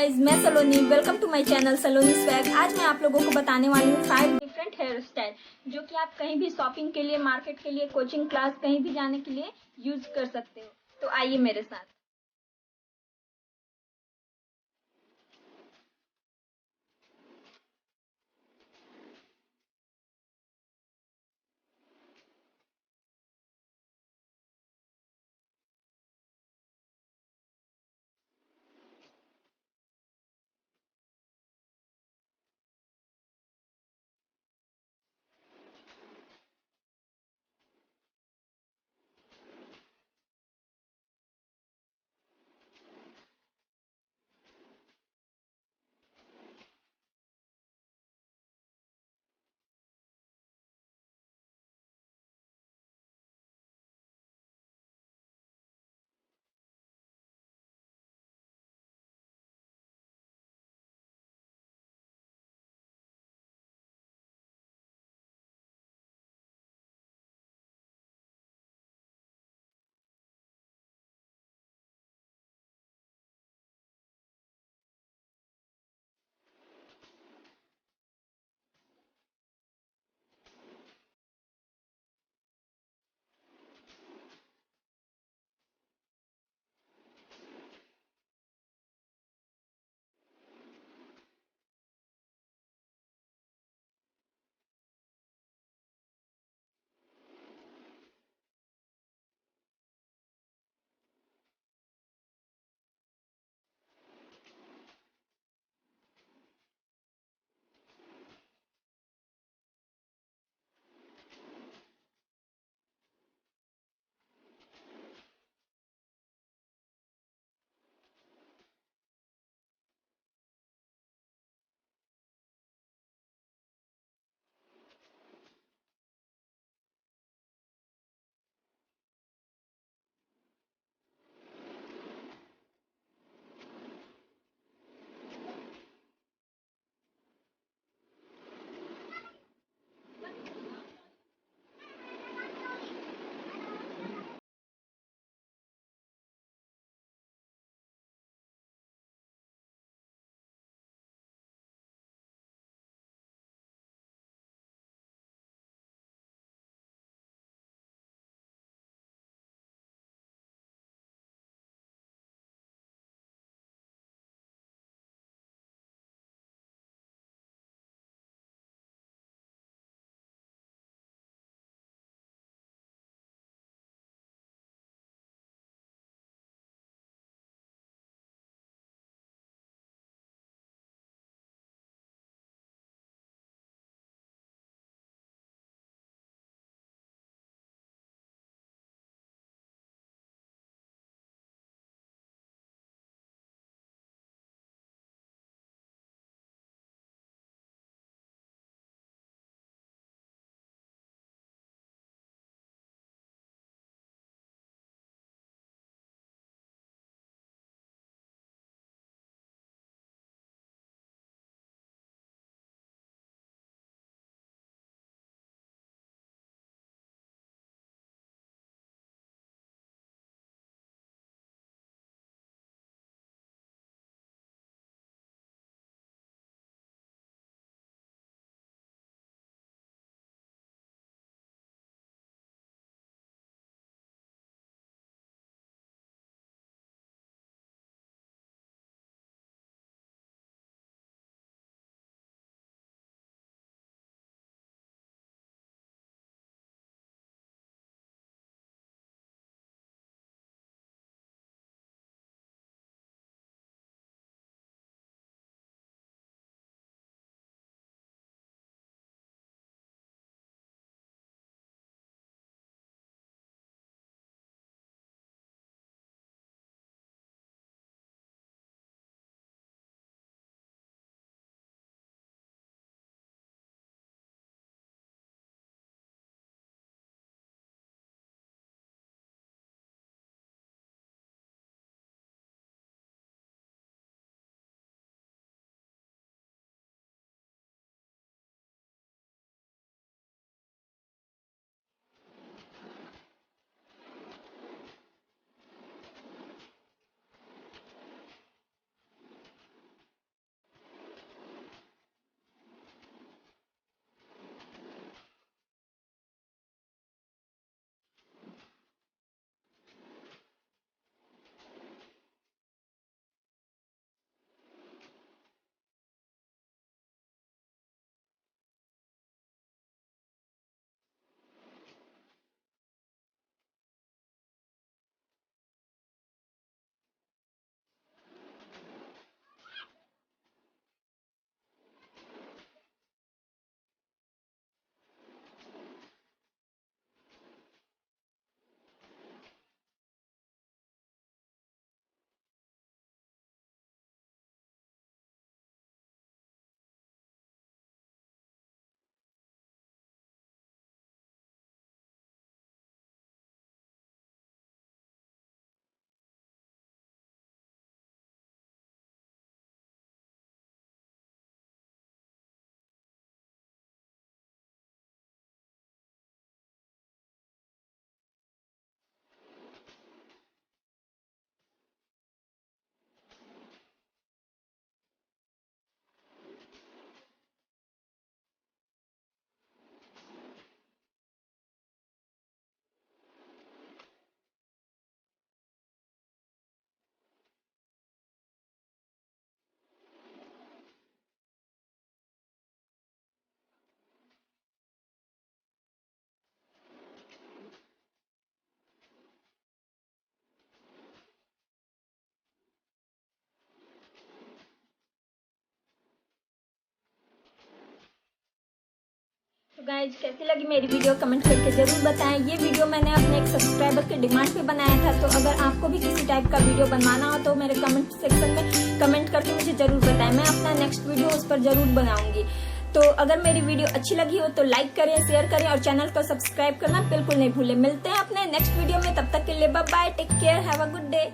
Guys, मैं Saloni. Welcome to my channel Saloni swag. आज मैं आप लोगों को बताने वाली हूँ 5 डिफरेंट हेयर स्टाइल जो कि आप कहीं भी शॉपिंग के लिए, मार्केट के लिए, कोचिंग क्लास कहीं भी जाने के लिए यूज कर सकते हो। तो आइए मेरे साथ। गाइज कैसी लगी मेरी वीडियो कमेंट करके जरूर बताएं। ये वीडियो मैंने अपने एक सब्सक्राइबर के डिमांड पे बनाया था, तो अगर आपको भी किसी टाइप का वीडियो बनवाना हो तो मेरे कमेंट सेक्शन में कमेंट करके मुझे जरूर बताएं। मैं अपना नेक्स्ट वीडियो उस पर जरूर बनाऊंगी। तो अगर मेरी वीडियो अच्छी लगी हो तो लाइक करें, शेयर करें और चैनल को सब्सक्राइब करना बिल्कुल नहीं भूलें। मिलते हैं अपने नेक्स्ट वीडियो में, तब तक के लिए bye bye, take care, have a good day.